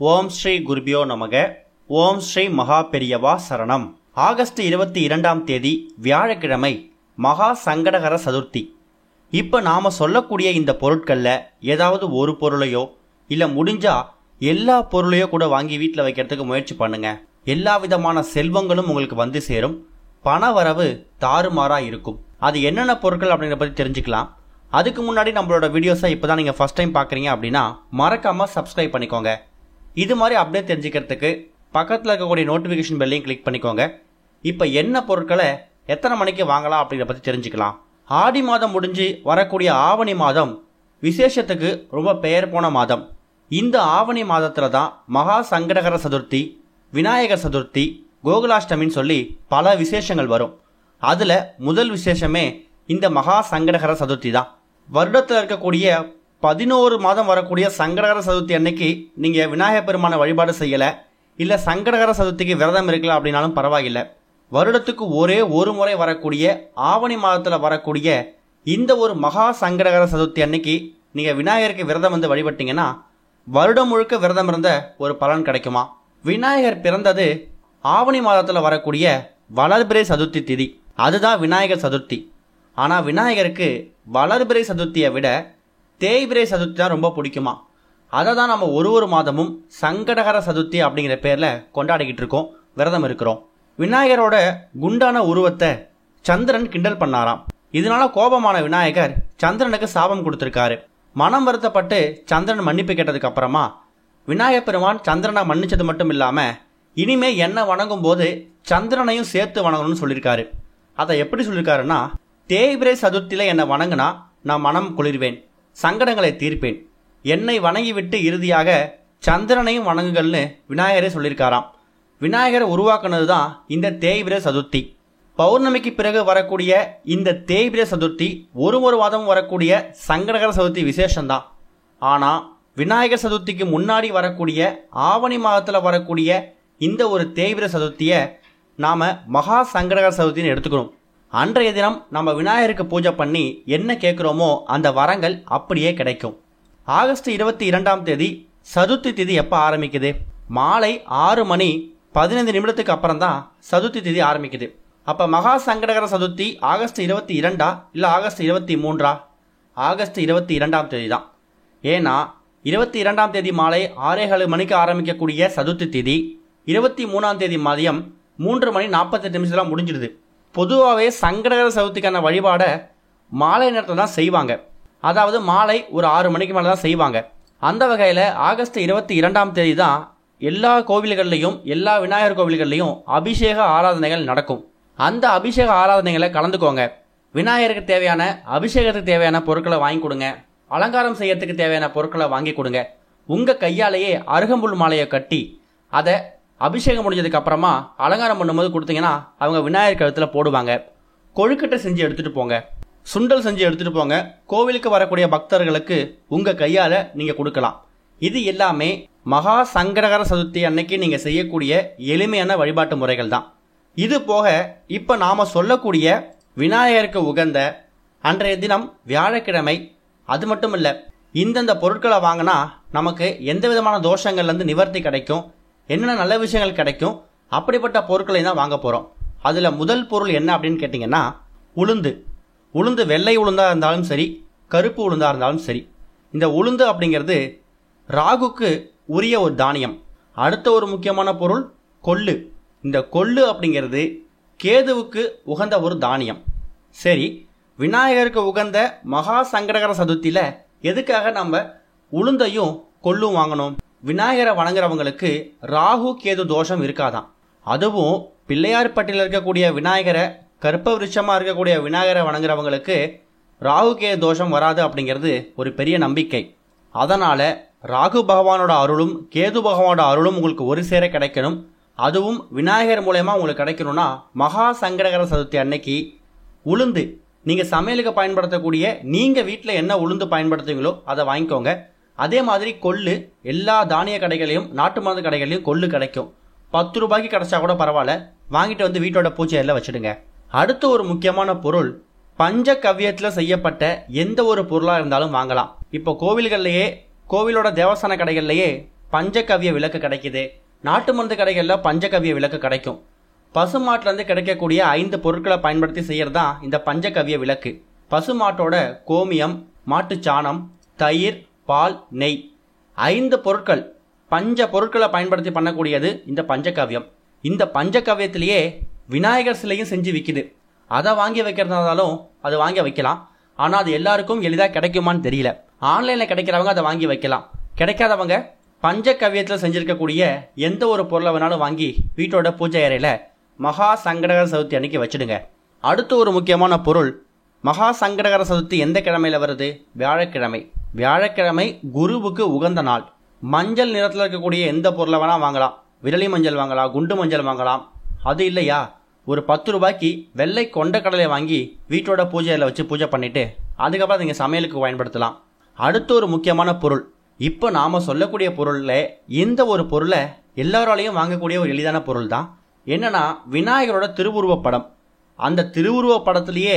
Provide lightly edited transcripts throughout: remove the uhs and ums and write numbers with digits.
ஓம் ஸ்ரீ குருபியோ நமக. ஓம் ஸ்ரீ மகா பெரியவா சரணம். ஆகஸ்ட் 22 வியாழக்கிழமை மகா சங்கடகர சதுர்த்தி. இப்போ நாம் சொல்லக்கூடிய இந்த பொருட்களில் ஏதாவது ஒரு பொருளையோ இல்லை முடிஞ்சா எல்லா பொருளையோ கூட வாங்கி வீட்டில் வைக்கிறதுக்கு முயற்சி பண்ணுங்க. எல்லா விதமான செல்வங்களும் உங்களுக்கு வந்து சேரும். பண வரவு தாறுமாறாக இருக்கும். அது என்னென்ன பொருட்கள் அப்படிங்கிறத பற்றி தெரிஞ்சுக்கலாம். அதுக்கு முன்னாடி நம்மளோட வீடியோஸை இப்போ தான் நீங்கள் ஃபஸ்ட் டைம் பார்க்குறீங்க அப்படின்னா மறக்காமல் சப்ஸ்கிரைப் பண்ணிக்கோங்க. இது மாதிரி அப்டேட் தெரிஞ்சுக்கிறதுக்கு பக்கத்தில் இருக்கக்கூடிய நோட்டிஃபிகேஷன் பெல்லையும் கிளிக் பண்ணிக்கோங்க. இப்போ என்ன பொருட்களை எத்தனை மணிக்கு வாங்கலாம் அப்படிங்கிறத பற்றி தெரிஞ்சுக்கலாம். ஆடி மாதம் முடிஞ்சு வரக்கூடிய ஆவணி மாதம் விசேஷத்துக்கு ரொம்ப பெயர் போன மாதம். இந்த ஆவணி மாதத்தில் தான் மகா சங்கடகர சதுர்த்தி, விநாயகர் சதுர்த்தி, கோகுலாஷ்டமின்னு சொல்லி பல விசேஷங்கள் வரும். அதில் முதல் விசேஷமே இந்த மகா சங்கடகர சதுர்த்தி தான். வருடத்தில் இருக்கக்கூடிய 11 மாதம் வரக்கூடிய சங்கடகர சதுர்த்தி அன்னைக்கு நீங்கள் விநாயகர் பெருமான வழிபாடு செய்யலை, இல்லை சங்கடகர சதுர்த்திக்கு விரதம் இருக்கலாம் அப்படின்னாலும் பரவாயில்லை. வருடத்துக்கு ஒரே ஒரு முறை வரக்கூடிய ஆவணி மாதத்தில் வரக்கூடிய இந்த ஒரு மகா சங்கடகர சதுர்த்தி அன்னைக்கு நீங்கள் விநாயகருக்கு விரதம் வந்து வழிபட்டீங்கன்னா வருடம் முழுக்க விரதம் இருந்த ஒரு பலன் கிடைக்குமா. விநாயகர் பிறந்தது ஆவணி மாதத்தில் வரக்கூடிய வளர்பிறை சதுர்த்தி திதி, அதுதான் விநாயகர் சதுர்த்தி. ஆனால் விநாயகருக்கு வளர்பிறை சதுர்த்தியை விட தேய்பிறை சதுர்த்தி தான் ரொம்ப பிடிக்குமா. அதை தான் நம்ம ஒரு மாதமும் சங்கடகர சதுர்த்தி அப்படிங்கிற பேரில் கொண்டாடிக்கிட்டு இருக்கோம், விரதம் இருக்கிறோம். விநாயகரோட குண்டான உருவத்தை சந்திரன் கிண்டல் பண்ணாராம். இதனால கோபமான விநாயகர் சந்திரனுக்கு சாபம் கொடுத்துருக்காரு. மனம் வருத்தப்பட்டு சந்திரன் மன்னிப்பு கேட்டதுக்கு அப்புறமா விநாயகர் பெருமான் சந்திரனை மன்னிச்சது மட்டும் இல்லாமல் இனிமே என்ன வணங்கும் போது சந்திரனையும் சேர்த்து வணங்கணும்னு சொல்லியிருக்காரு. அதை எப்படி சொல்லியிருக்காருன்னா, தேய்பிறை சதுர்த்தியில் என்னை வணங்கினா நான் மனம் குளிர்வேன், சங்கடங்களை தீர்ப்பேன். என்னை வணங்கிவிட்டு இறுதியாக சந்திரனையும் வணங்குகள்னு விநாயகரே சொல்லியிருக்காராம். விநாயகரை உருவாக்குனது தான் இந்த தேய்பிறை சதுர்த்தி. பௌர்ணமிக்கு பிறகு வரக்கூடிய இந்த தேய்பிறை சதுர்த்தி ஒரு மாதம் வரக்கூடிய சங்கடகர சதுர்த்தி விசேஷம்தான். ஆனால் விநாயகர் சதுர்த்திக்கு முன்னாடி வரக்கூடிய ஆவணி மாதத்தில் வரக்கூடிய இந்த ஒரு தேய்பிறை சதுர்த்தியை நாம் மகா சங்கடகர சதுர்த்தின்னு எடுத்துக்கணும். அன்றைய தினம் நம்ம விநாயகருக்கு பூஜை பண்ணி என்ன கேட்குறோமோ அந்த வரங்கள் அப்படியே கிடைக்கும். ஆகஸ்ட் 22 சதுர்த்தி திதி எப்போ ஆரம்பிக்குது? மாலை 6:15 அப்புறம் தான் சதுர்த்தி திதி ஆரம்பிக்குது. அப்போ மகா சங்கடகர சதுர்த்தி ஆகஸ்ட் 22 இல்லை ஆகஸ்ட் 23? ஆகஸ்ட் 22 தான். ஏன்னா 22 மாலை 6:15 ஆரம்பிக்கக்கூடிய சதுர்த்தி திதி 23 மதியம் 3:48 முடிஞ்சிடுது. பொதுவாகவே சங்கடகர சதுர்த்திக்கான வழிபாடை மாலை நேரத்தில் தான் செய்வாங்க. அதாவது மாலை ஒரு 6 மணிக்கு மேலே தான் செய்வாங்க. அந்த வகையில் ஆகஸ்ட் 22 தான் எல்லா கோவில்கள்லையும் எல்லா விநாயகர் கோவில்கள்லையும் அபிஷேக ஆராதனைகள் நடக்கும். அந்த அபிஷேக ஆராதனைகளை கலந்துக்கோங்க. விநாயகருக்கு தேவையான அபிஷேகத்துக்கு தேவையான பொருட்களை வாங்கி கொடுங்க. அலங்காரம் செய்யறதுக்கு தேவையான பொருட்களை வாங்கி கொடுங்க. உங்கள் கையாலேயே அருகம்புல் மாலையை கட்டி அதை அபிஷேகம் முடிஞ்சதுக்கு அப்புறமா அலங்காரம் பண்ணும்போது கொடுத்தீங்கன்னா அவங்க விநாயகர் கழுத்தில் போடுவாங்க. கொழுக்கட்டை செஞ்சு எடுத்துகிட்டு போங்க, சுண்டல் செஞ்சு எடுத்துகிட்டு போங்க. கோவிலுக்கு வரக்கூடிய பக்தர்களுக்கு உங்கள் கையால் நீங்கள் கொடுக்கலாம். இது எல்லாமே மகா சங்கடகர சதுர்த்தி அன்னைக்கு நீங்கள் செய்யக்கூடிய எளிமையான வழிபாட்டு முறைகள் தான். இது போக இப்போ நாம் சொல்லக்கூடிய விநாயகருக்கு உகந்த அன்றைய தினம் வியாழக்கிழமை. அது மட்டும் இல்லை, இந்தந்த பொருட்களை வாங்கினா நமக்கு எந்த விதமான தோஷங்கள்லேருந்து நிவர்த்தி கிடைக்கும், என்னென்ன நல்ல விஷயங்கள் கிடைக்கும், அப்படிப்பட்ட பொருட்களை தான் வாங்க போகிறோம். அதில் முதல் பொருள் என்ன அப்படின்னு கேட்டிங்கன்னா உளுந்து. உளுந்து வெள்ளை உளுந்தாக இருந்தாலும் சரி, கருப்பு உளுந்தாக இருந்தாலும் சரி. இந்த உளுந்து அப்படிங்கிறது ராகுக்கு உரிய ஒரு தானியம். அடுத்த ஒரு முக்கியமான பொருள் கொள்ளு. இந்த கொள்ளு அப்படிங்கிறது கேதுவுக்கு உகந்த ஒரு தானியம். சரி, விநாயகருக்கு உகந்த மகா சங்கடகர சதுர்த்தியில் எதுக்காக நம்ம உளுந்தையும் கொள்ளும் வாங்கணும்? விநாயகரை வணங்குறவங்களுக்கு ராகு கேது தோஷம் இருக்காதான். அதுவும் பிள்ளையார்பட்டியில் இருக்கக்கூடிய விநாயகரை, கற்ப விருட்சமாக இருக்கக்கூடிய விநாயகரை வணங்குறவங்களுக்கு ராகு கேது தோஷம் வராது அப்படிங்கிறது ஒரு பெரிய நம்பிக்கை. அதனால் ராகு பகவானோட அருளும் கேது பகவானோட அருளும் உங்களுக்கு ஒரு சேர கிடைக்கணும். அதுவும் விநாயகர் மூலயமா உங்களுக்கு கிடைக்கணும்னா மகா சங்கடகர சதுர்த்தி அன்னைக்கு உளுந்து நீங்கள் சமையலுக்கு பயன்படுத்தக்கூடிய, நீங்கள் வீட்டில் என்ன உளுந்து பயன்படுத்துவீங்களோ அதை வாங்கிக்கோங்க. அதே மாதிரி கொள்ளு எல்லா தானிய கடைகளையும் நாட்டு மருந்து கடைகளையும் கொள்ளு கிடைக்கும். 10 ரூபாய்க்கு கிடைச்சா கூட பரவாயில்ல, வாங்கிட்டு வந்து வீட்டோட பூஜையில் வச்சுடுங்க. அடுத்த ஒரு முக்கியமான பொருள் பஞ்ச கவ்யத்தில் செய்யப்பட்ட எந்த ஒரு பொருளாக இருந்தாலும் வாங்கலாம். இப்போ கோவில்கள்லையே, கோவிலோட தேவஸ்தான கடைகள்லையே பஞ்சகவ்ய விளக்கு கிடைக்குது. நாட்டு மருந்து கடைகளில் பஞ்சகவ்ய விளக்கு கிடைக்கும். பசுமாட்டிலேருந்து கிடைக்கக்கூடிய 5 பொருட்களை பயன்படுத்தி செய்கிறது தான் இந்த பஞ்சகவ்ய விளக்கு. பசுமாட்டோட கோமியம், மாட்டுச்சாணம், தயிர், பால், நெய் 5 பொருட்கள், பஞ்ச பொருட்களை பயன்படுத்தி பண்ணக்கூடியது இந்த பஞ்சகவ்யம். இந்த பஞ்சகவ்யத்திலேயே விநாயகர் சிலையும் செஞ்சு விற்கிது. அதை வாங்கி வைக்கிறதுனாலும் அது வாங்கி வைக்கலாம். ஆனால் அது எல்லாருக்கும் எளிதாக கிடைக்குமான்னு தெரியல. ஆன்லைனில் கிடைக்கிறவங்க அதை வாங்கி வைக்கலாம். கிடைக்காதவங்க பஞ்சகவ்யத்தில் செஞ்சிருக்கக்கூடிய எந்த ஒரு பொருளை வேணாலும் வாங்கி வீட்டோட பூஜை அறையில் மகா சங்கடகர சதுர்த்தி அன்னைக்கு வச்சுடுங்க. அடுத்து ஒரு முக்கியமான பொருள், மகா சங்கடகர சதுர்த்தி எந்த கிழமையில் வருது? வியாழக்கிழமை. வியாழக்கிழமை குருவுக்கு உகந்த நாள். மஞ்சள் நிறத்தில் இருக்கக்கூடிய எந்த பொருளை வேணால் வாங்கலாம். விரலி மஞ்சள் வாங்கலாம், குண்டு மஞ்சள் வாங்கலாம். அது இல்லையா, ஒரு 10 ரூபாய்க்கு வெள்ளை கொண்ட கடலை வாங்கி வீட்டோட பூஜையில் வச்சு பூஜை பண்ணிவிட்டு அதுக்கப்புறம் நீங்கள் சமையலுக்கு பயன்படுத்தலாம். அடுத்து ஒரு முக்கியமான பொருள், இப்போ நாம் சொல்லக்கூடிய பொருளில் இந்த ஒரு பொருளை எல்லாராலையும் வாங்கக்கூடிய ஒரு எளிதான பொருள் தான். என்னன்னா, விநாயகரோட திருவுருவப் படம். அந்த திருவுருவப் படத்துலேயே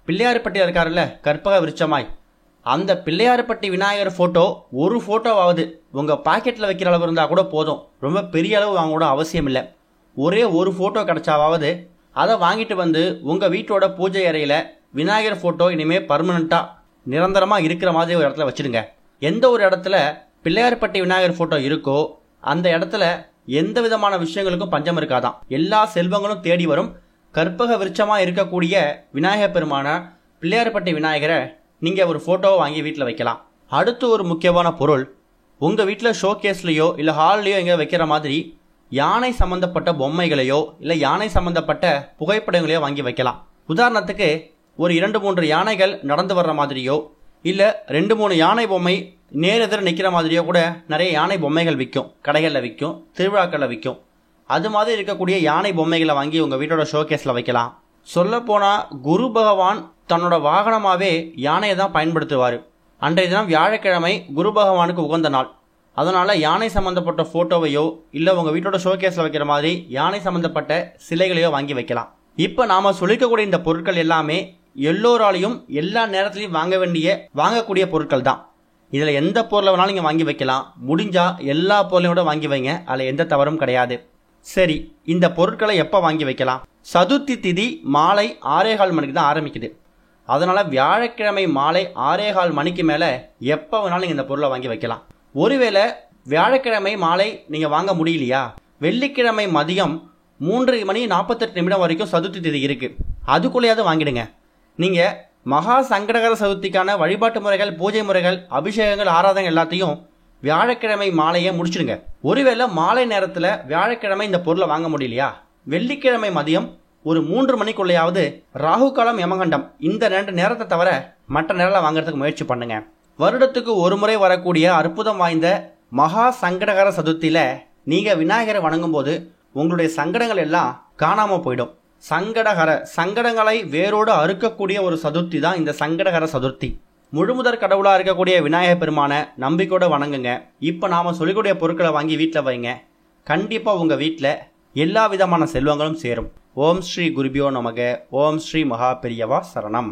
பிள்ளையார்பட்டியில் இருக்காருல்ல, கற்பக விருட்சமாய், அந்த பிள்ளையார்பட்டி விநாயகர் ஃபோட்டோ ஒரு ஃபோட்டோவாவது உங்கள் பாக்கெட்டில் வைக்கிற அளவு இருந்தால் கூட போதும். ரொம்ப பெரிய அளவு வாங்க கூட அவசியம் இல்லை. ஒரே ஒரு ஃபோட்டோ கிடைச்சாவது அதை வாங்கிட்டு வந்து உங்கள் வீட்டோட பூஜை அறையில் விநாயகர் ஃபோட்டோ இனிமேல் பர்மனெண்ட்டாக நிரந்தரமாக இருக்கிற மாதிரி ஒரு இடத்துல வச்சுடுங்க. எந்த ஒரு இடத்துல பிள்ளையார்பட்டி விநாயகர் ஃபோட்டோ இருக்கோ அந்த இடத்துல எந்த விதமான விஷயங்களுக்கும் பஞ்சம் இருக்காதான். எல்லா செல்வங்களும் தேடி வரும். கற்பக விருட்சமாக இருக்கக்கூடிய விநாயகர் பெருமான பிள்ளையார்பட்டி விநாயகரை நீங்கள் ஒரு ஃபோட்டோவை வாங்கி வீட்டில் வைக்கலாம். அடுத்து ஒரு முக்கியமான பொருள், உங்கள் வீட்டில் ஷோ கேஸ்லேயோ இல்லை ஹால்லையோ எங்கே வைக்கிற மாதிரி யானை சம்மந்தப்பட்ட பொம்மைகளையோ இல்லை யானை சம்மந்தப்பட்ட புகைப்படங்களையோ வாங்கி வைக்கலாம். உதாரணத்துக்கு ஒரு 2-3 யானைகள் நடந்து வர்ற மாதிரியோ இல்லை 2-3 யானை பொம்மை நேரெதிர நிற்கிற மாதிரியோ கூட நிறைய யானை பொம்மைகள் விற்கும். கடைகளில் விற்கும், திருவிழாக்களில் விற்கும். அது மாதிரி இருக்கக்கூடிய யானை பொம்மைகளை வாங்கி உங்கள் வீட்டோட ஷோகேஸில் வைக்கலாம். சொல்லப்போனால் குரு பகவான் தன்னோட வாகனமாகவே யானையை தான் பயன்படுத்துவார். அன்றைய தினம் வியாழக்கிழமை குரு பகவானுக்கு உகந்த நாள். அதனால் யானை சம்மந்தப்பட்ட ஃபோட்டோவையோ இல்லை உங்கள் வீட்டோட ஷோகேஸில் வைக்கிற மாதிரி யானை சம்மந்தப்பட்ட சிலைகளையோ வாங்கி வைக்கலாம். இப்போ நாம் சொல்லிக்கக்கூடிய இந்த பொருட்கள் எல்லாமே எல்லோராலையும் எல்லா நேரத்துலையும் வாங்கக்கூடிய பொருட்கள் தான். இதில் எந்த பொருளை வேணாலும் நீங்கள் வாங்கி வைக்கலாம். முடிஞ்சால் எல்லா பொருளையும் கூட வாங்கி வைங்க, அதில் எந்த தவறும் கிடையாது. சரி, இந்த பொருட்களை எப்போ வாங்கி வைக்கலாம்? சதுர்த்தி திதி மாலை 6:15 மணிக்கு தான் ஆரம்பிக்குது. அதனால் வியாழக்கிழமை மாலை 6:15 மணிக்கு மேலே எப்போ வேணாலும் நீங்கள் இந்த பொருளை வாங்கி வைக்கலாம். ஒருவேளை வியாழக்கிழமை மாலை நீங்கள் வாங்க முடியலையா, வெள்ளிக்கிழமை மதியம் 3:48 வரைக்கும் சதுர்த்தி திதி இருக்குது. அதுக்குள்ளேயாவது வாங்கிடுங்க. நீங்கள் மகா சங்கடகர சதுர்த்திக்கான வழிபாட்டு முறைகள், பூஜை முறைகள், அபிஷேகங்கள், ஆராதனை எல்லாத்தையும் வியாழக்கிழமை மாலையே முடிச்சிடுங்க. ஒருவேளை மாலை நேரத்தில் வியாழக்கிழமை இந்த பொருளை வாங்க முடியலையா, வெள்ளிக்கிழமை மதியம் ஒரு 3 மணிக்குள்ளேயாவது ராகு காலம், யமகண்டம் இந்த 2 நேரத்தை தவிர மற்ற நேரத்தில் வாங்குறதுக்கு முயற்சி பண்ணுங்க. வருடத்துக்கு ஒரு முறை வரக்கூடிய அற்புதம் வாய்ந்த மகா சங்கடகர சதுர்த்தியில் நீங்கள் விநாயகரை வணங்கும் போது உங்களுடைய சங்கடங்கள் எல்லாம் காணாமல் போயிடும். சங்கடங்களை வேரோடு அறுக்கக்கூடிய ஒரு சதுர்த்தி தான் இந்த சங்கடகர சதுர்த்தி. முழுமுதற் கடவுளாக இருக்கக்கூடிய விநாயகர் பெருமான நம்பிக்கையோட வணங்குங்க. இப்போ நாம் சொல்லக்கூடிய பொருட்களை வாங்கி வீட்டில் வைங்க. கண்டிப்பாக உங்கள் வீட்டில் எல்லா விதமான செல்வங்களும் சேரும். ஓம் ஸ்ரீ குருபியோ நமக. ஓம் ஸ்ரீ மகா பெரியவா சரணம்.